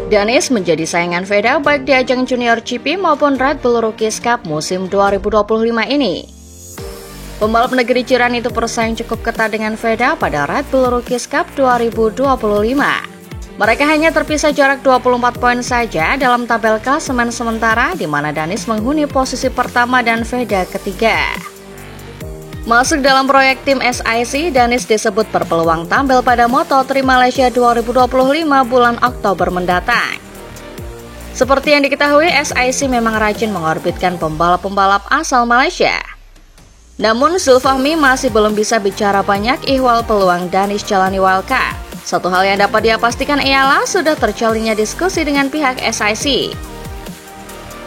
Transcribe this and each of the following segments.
Danis menjadi saingan Veda baik di ajang Junior GP maupun Red Bull Rookies Cup musim 2025 ini. Pembalap negeri jiran itu bersaing cukup ketat dengan Veda pada Red Bull Rookies Cup 2025. Mereka hanya terpisah jarak 24 poin saja dalam tabel klasemen sementara, di mana Danis menghuni posisi pertama dan Veda ketiga. Masuk dalam proyek tim SIC, Danis disebut berpeluang tampil pada Moto3 Malaysia 2025 bulan Oktober mendatang. Seperti yang diketahui, SIC memang rajin mengorbitkan pembalap-pembalap asal Malaysia. Namun, Zulfahmi masih belum bisa bicara banyak ihwal peluang Danis jalani wildcard. Satu hal yang dapat dia pastikan ialah sudah terjalinnya diskusi dengan pihak SIC.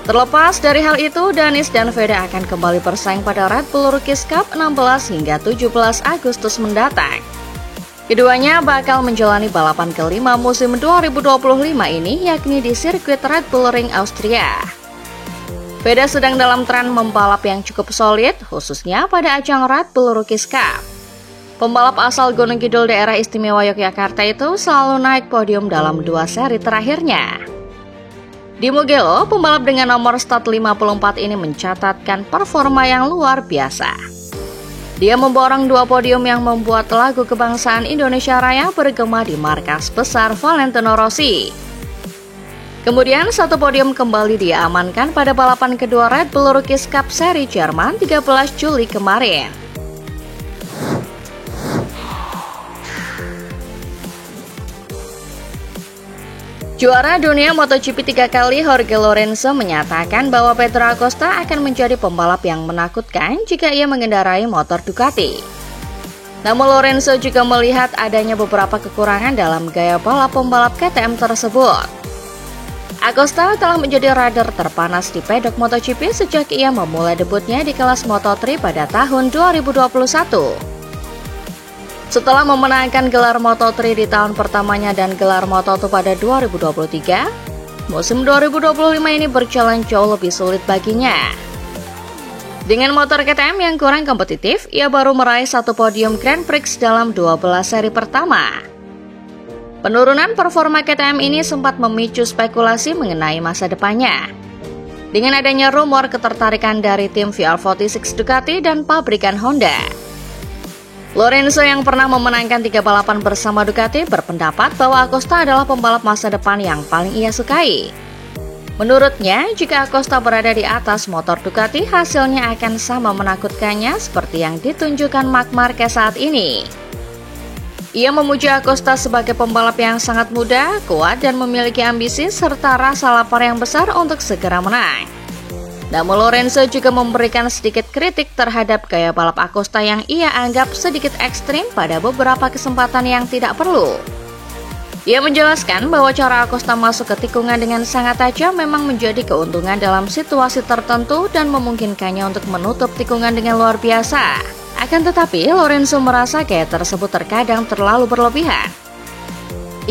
Terlepas dari hal itu, Danis dan Veda akan kembali bersaing pada Red Bull Rookies Cup 16 hingga 17 Agustus mendatang. Keduanya bakal menjalani balapan kelima musim 2025 ini, yakni di sirkuit Red Bull Ring Austria. Veda sedang dalam tren membalap yang cukup solid, khususnya pada ajang Red Bull Rookies Cup. Pembalap asal Gunung Kidul daerah istimewa Yogyakarta itu selalu naik podium dalam 2 seri terakhirnya. Di Mugello, pembalap dengan nomor start 54 ini mencatatkan performa yang luar biasa. Dia memborong 2 podium yang membuat lagu kebangsaan Indonesia Raya bergema di markas besar Valentino Rossi. Kemudian 1 podium kembali dia amankan pada balapan kedua Red Bull Rookies Cup seri Jerman 13 Juli kemarin. Juara dunia MotoGP 3 kali Jorge Lorenzo menyatakan bahwa Pedro Acosta akan menjadi pembalap yang menakutkan jika ia mengendarai motor Ducati. Namun Lorenzo juga melihat adanya beberapa kekurangan dalam gaya balap pembalap KTM tersebut. Acosta telah menjadi rider terpanas di pedok MotoGP sejak ia memulai debutnya di kelas Moto3 pada tahun 2021. Setelah memenangkan gelar Moto3 di tahun pertamanya dan gelar Moto2 pada 2023, musim 2025 ini berjalan jauh lebih sulit baginya. Dengan motor KTM yang kurang kompetitif, ia baru meraih 1 podium Grand Prix dalam 12 seri pertama. Penurunan performa KTM ini sempat memicu spekulasi mengenai masa depannya. Dengan adanya rumor ketertarikan dari tim VR46 Ducati dan pabrikan Honda. Lorenzo yang pernah memenangkan 3 balapan bersama Ducati berpendapat bahwa Acosta adalah pembalap masa depan yang paling ia sukai. Menurutnya, jika Acosta berada di atas motor Ducati, hasilnya akan sama menakutkannya seperti yang ditunjukkan Marc Marquez saat ini. Ia memuji Acosta sebagai pembalap yang sangat muda, kuat, dan memiliki ambisi serta rasa lapar yang besar untuk segera menang. Namun Lorenzo juga memberikan sedikit kritik terhadap gaya balap Acosta yang ia anggap sedikit ekstrim pada beberapa kesempatan yang tidak perlu. Ia menjelaskan bahwa cara Acosta masuk ke tikungan dengan sangat tajam memang menjadi keuntungan dalam situasi tertentu dan memungkinkannya untuk menutup tikungan dengan luar biasa. Akan tetapi, Lorenzo merasa gaya tersebut terkadang terlalu berlebihan.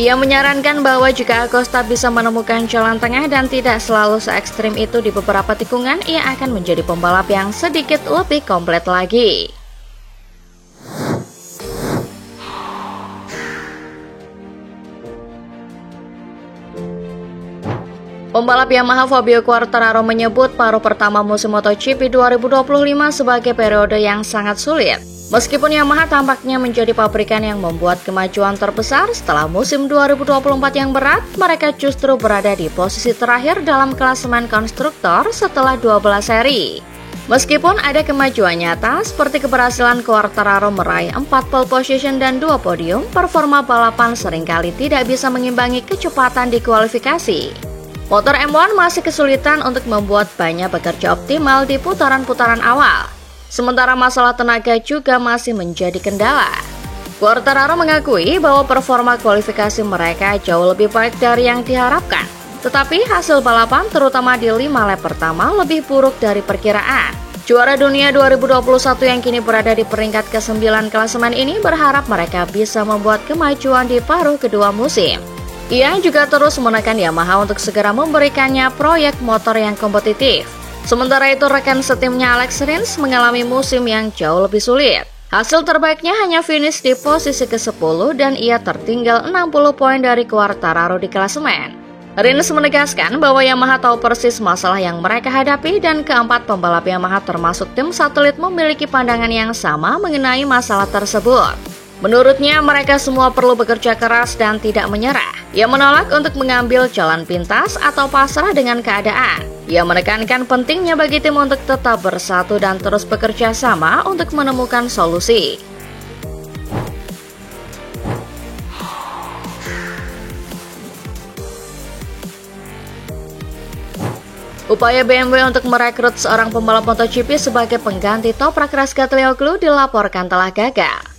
Ia menyarankan bahwa jika Acosta bisa menemukan jalan tengah dan tidak selalu se-ekstrim itu di beberapa tikungan, ia akan menjadi pembalap yang sedikit lebih komplit lagi. Pembalap Yamaha Fabio Quartararo menyebut paruh pertama musim MotoGP 2025 sebagai periode yang sangat sulit. Meskipun Yamaha tampaknya menjadi pabrikan yang membuat kemajuan terbesar setelah musim 2024 yang berat, mereka justru berada di posisi terakhir dalam klasemen konstruktor setelah 12 seri. Meskipun ada kemajuan nyata seperti keberhasilan Quartararo meraih 4 pole position dan 2 podium, performa balapan seringkali tidak bisa mengimbangi kecepatan di kualifikasi. Motor M1 masih kesulitan untuk membuat bannya bekerja optimal di putaran-putaran awal. Sementara masalah tenaga juga masih menjadi kendala. Quartararo mengakui bahwa performa kualifikasi mereka jauh lebih baik dari yang diharapkan. Tetapi hasil balapan terutama di 5 lap pertama lebih buruk dari perkiraan. Juara dunia 2021 yang kini berada di peringkat ke-9 klasemen ini berharap mereka bisa membuat kemajuan di paruh kedua musim. Ia juga terus menekan Yamaha untuk segera memberikannya proyek motor yang kompetitif. Sementara itu rekan setimnya Alex Rins mengalami musim yang jauh lebih sulit. Hasil terbaiknya hanya finish di posisi ke-10 dan ia tertinggal 60 poin dari Quartararo di klasemen. Rins menegaskan bahwa Yamaha tahu persis masalah yang mereka hadapi dan keempat pembalap Yamaha termasuk tim satelit memiliki pandangan yang sama mengenai masalah tersebut. Menurutnya, mereka semua perlu bekerja keras dan tidak menyerah. Ia menolak untuk mengambil jalan pintas atau pasrah dengan keadaan. Ia menekankan pentingnya bagi tim untuk tetap bersatu dan terus bekerja sama untuk menemukan solusi. Upaya BMW untuk merekrut seorang pembalap MotoGP sebagai pengganti Toprak Razgatlioglu dilaporkan telah gagal.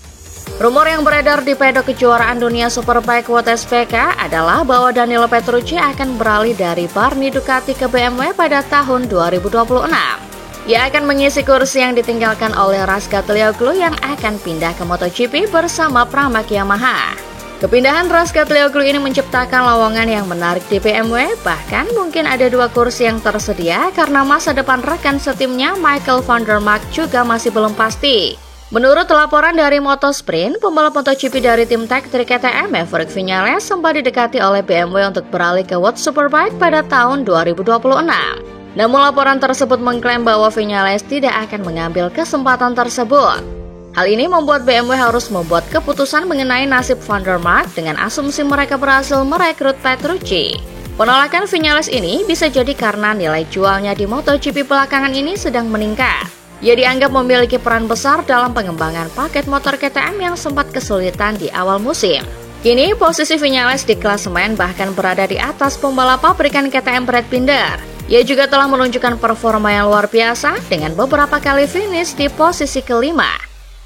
Rumor yang beredar di pedok kejuaraan dunia Superbike WTSPK adalah bahwa Danilo Petrucci akan beralih dari Barni Ducati ke BMW pada tahun 2026. Ia akan mengisi kursi yang ditinggalkan oleh Razgatlioglu yang akan pindah ke MotoGP bersama Pramac Yamaha. Kepindahan Razgatlioglu ini menciptakan lowongan yang menarik di BMW, bahkan mungkin ada 2 kursi yang tersedia karena masa depan rekan setimnya Michael van der Mark juga masih belum pasti. Menurut laporan dari Motosprint, pembalap MotoGP dari tim Tech 3 KTM Maverick Viñales sempat didekati oleh BMW untuk beralih ke World Superbike pada tahun 2026. Namun laporan tersebut mengklaim bahwa Viñales tidak akan mengambil kesempatan tersebut. Hal ini membuat BMW harus membuat keputusan mengenai nasib van der Mark dengan asumsi mereka berhasil merekrut Petrucci. Penolakan Viñales ini bisa jadi karena nilai jualnya di MotoGP belakangan ini sedang meningkat. Ia dianggap memiliki peran besar dalam pengembangan paket motor KTM yang sempat kesulitan di awal musim. Kini posisi Viñales di klasemen bahkan berada di atas pembalap pabrikan KTM Brad Binder. Ia juga telah menunjukkan performa yang luar biasa dengan beberapa kali finish di posisi kelima.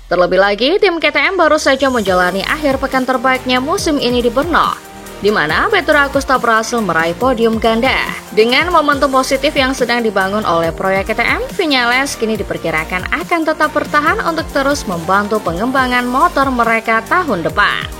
Terlebih lagi, tim KTM baru saja menjalani akhir pekan terbaiknya musim ini di Brno, di mana Petro Acosta berhasil meraih podium ganda. Dengan momentum positif yang sedang dibangun oleh proyek KTM, Viñales kini diperkirakan akan tetap bertahan untuk terus membantu pengembangan motor mereka tahun depan.